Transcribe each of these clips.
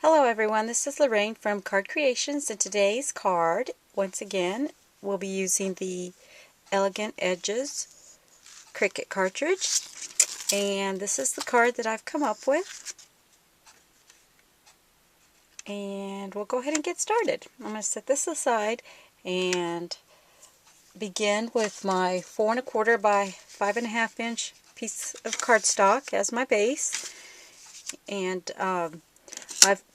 Hello everyone, this is Lorraine from Card Creations, and today's card, once again, we'll be using the Elegant Edges Cricut cartridge, and this is the card that I've come up with, and we'll go ahead and get started. I'm going to set this aside and begin with my 4 1/4 by 5 1/2 inch piece of cardstock as my base, and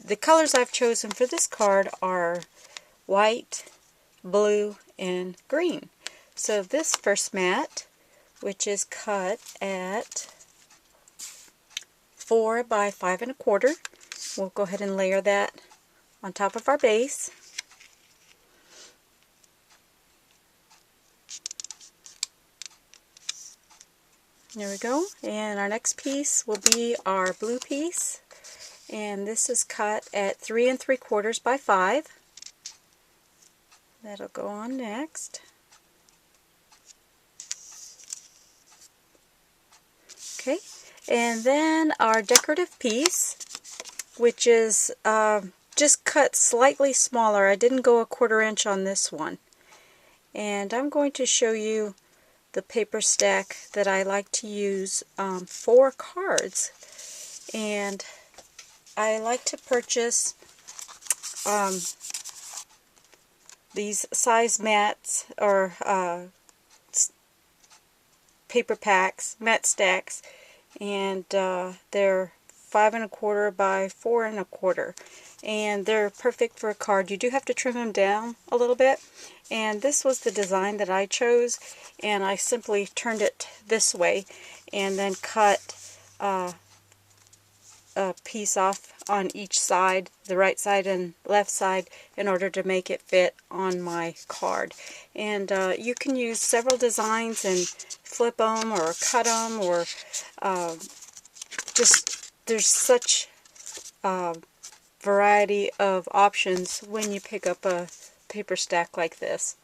the colors I've chosen for this card are white, blue, and green. So this first mat, which is cut at 4 by 5 1/4, we'll go ahead and layer that on top of our base. There we go. And our next piece will be our blue piece, and this is cut at 3 3/4 by 5. That'll go on next. Okay, and then our decorative piece, which is just cut slightly smaller. I didn't go 1/4 inch on this one. And I'm going to show you the paper stack that I like to use for cards. And I like to purchase these size mats or paper packs, mat stacks, and they're 5 1/4 by 4 1/4, and they're perfect for a card. You do have to trim them down a little bit, and this was the design that I chose, and I simply turned it this way and then cut a piece off on each side, the right side and left side, in order to make it fit on my card. And you can use several designs and flip them or cut them, or just there's such variety of options when you pick up a paper stack like this.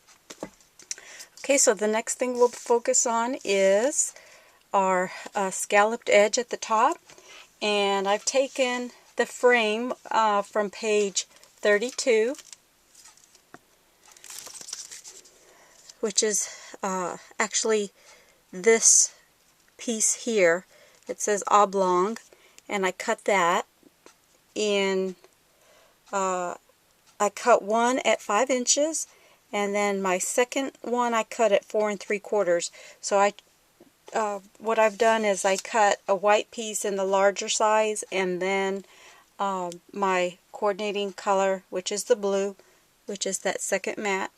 Okay, so the next thing we'll focus on is our scalloped edge at the top, and I've taken the frame from page 32, which is actually this piece here. It says oblong, and I cut that in, I cut one at 5 inches, and then my second one I cut at 4 3/4. So what I've done is I cut a white piece in the larger size, and then my coordinating color, which is the blue, which is that second mat,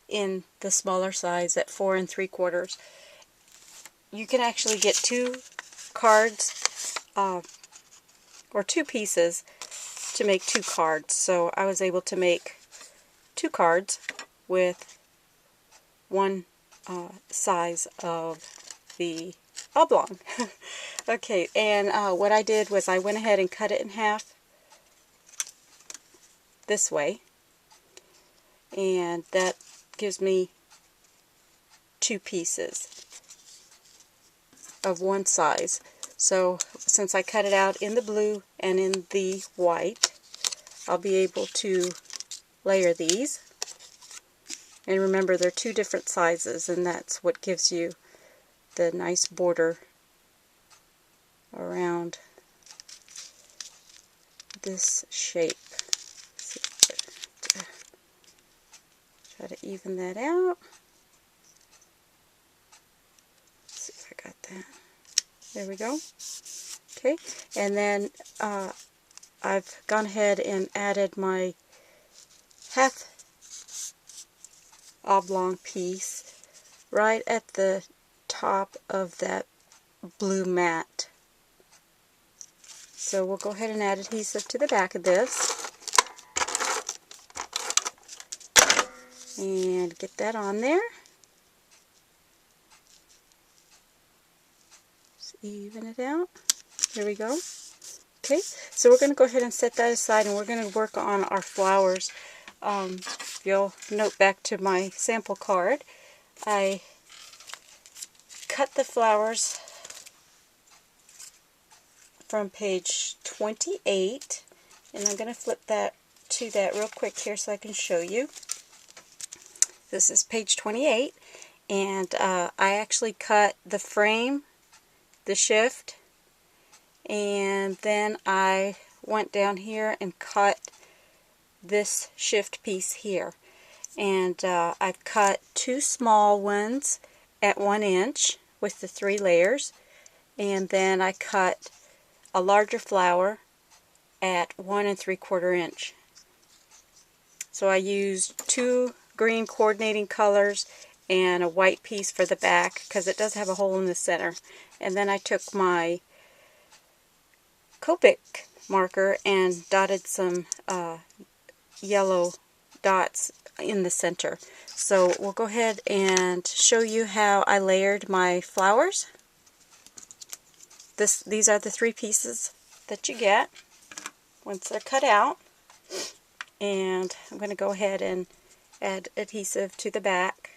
in the smaller size at 4 3/4. You can actually get 2 cards or 2 pieces to make 2 cards. So I was able to make 2 cards with one size of the oblong. Okay, and what I did was I went ahead and cut it in half this way, and that gives me 2 pieces of one size. So since I cut it out in the blue and in the white, I'll be able to layer these. And remember, they're 2 different sizes, and that's what gives you the nice border around this shape. Try to even that out. Let's see if I got that. There we go. Okay, and then I've gone ahead and added my half oblong piece right at the top of that blue mat. So we'll go ahead and add adhesive to the back of this and get that on there. Just even it out. There we go. Okay, so we're going to go ahead and set that aside, and we're going to work on our flowers. If you'll note back to my sample card, I cut the flowers from page 28 And I'm going to flip that to that real quick here so I can show you. This is page 28, and I actually cut the frame, the shift, and then I went down here and cut this shift piece here. And I've cut 2 small ones at 1 inch with the 3 layers, and then I cut a larger flower at 1 3/4 inch. So I used 2 green coordinating colors and a white piece for the back because it does have a hole in the center. And then I took my Copic marker and dotted some yellow dots in the center. So we'll go ahead and show you how I layered my flowers. These are the 3 pieces that you get once they're cut out. And I'm going to go ahead and add adhesive to the back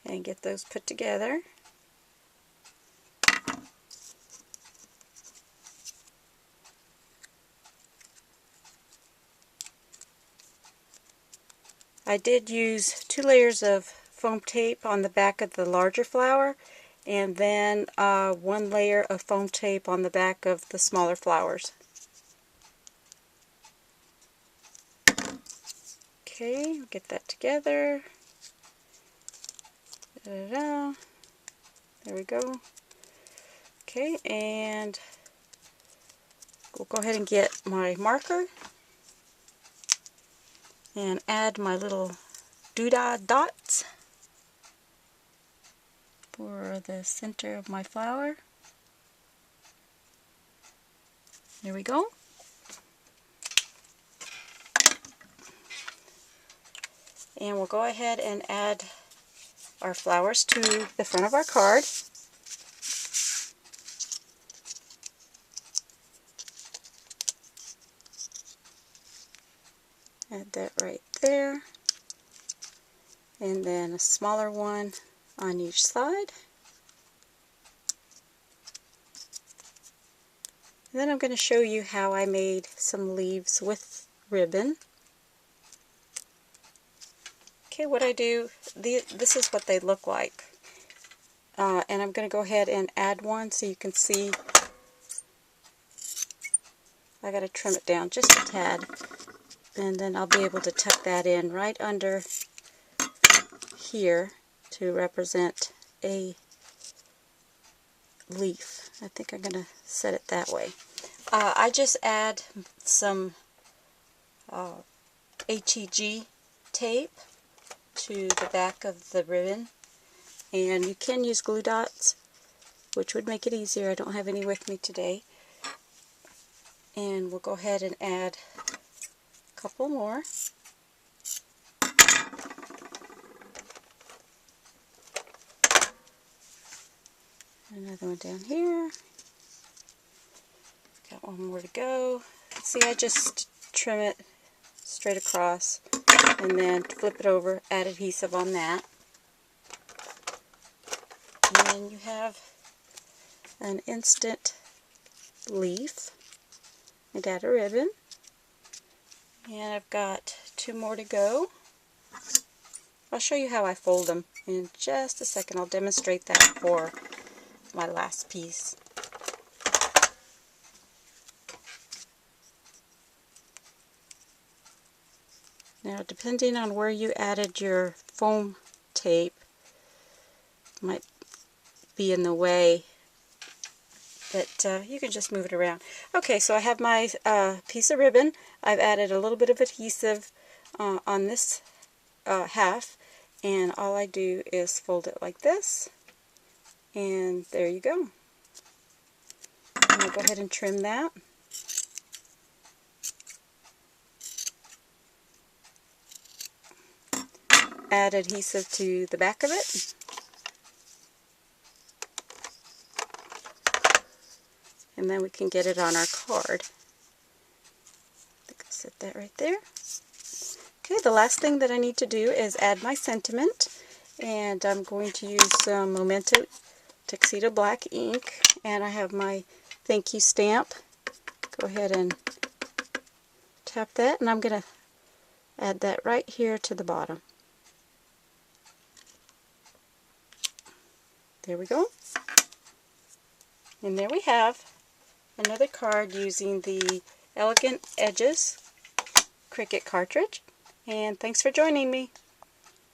and get those put together. I did use 2 layers of foam tape on the back of the larger flower, and then 1 layer of foam tape on the back of the smaller flowers. Okay, get that together. Da-da-da. There we go. Okay, and we'll go ahead and get my marker and add my little doodah dots for the center of my flower. There we go. And we'll go ahead and add our flowers to the front of our card. Add that right there. And then a smaller one on each side. And then I'm going to show you how I made some leaves with ribbon. Okay, what I do, this is what they look like. And I'm going to go ahead and add one so you can see. I got to trim it down just a tad, and then I'll be able to tuck that in right under here to represent a leaf. I think I'm going to set it that way. I just add some HEG tape to the back of the ribbon, and you can use glue dots, which would make it easier. I don't have any with me today. And we'll go ahead and add a couple more. Another one down here. Got one more to go. See, I just trim it straight across and then flip it over, add adhesive on that. And then you have an instant leaf. And add a ribbon. And I've got 2 more to go. I'll show you how I fold them in just a second. I'll demonstrate that for my last piece. Now, depending on where you added your foam tape, might be in the way, but you can just move it around. Okay, so I have my piece of ribbon. I've added a little bit of adhesive on this half, and all I do is fold it like this, and there you go. And I'll go ahead and trim that. Add adhesive to the back of it. And then we can get it on our card. I think I'll set that right there. Okay, the last thing that I need to do is add my sentiment. And I'm going to use some Memento Tuxedo Black ink. And I have my thank you stamp. Go ahead and tap that, and I'm going to add that right here to the bottom. There we go. And there we have another card using the Elegant Edges Cricut cartridge. And thanks for joining me.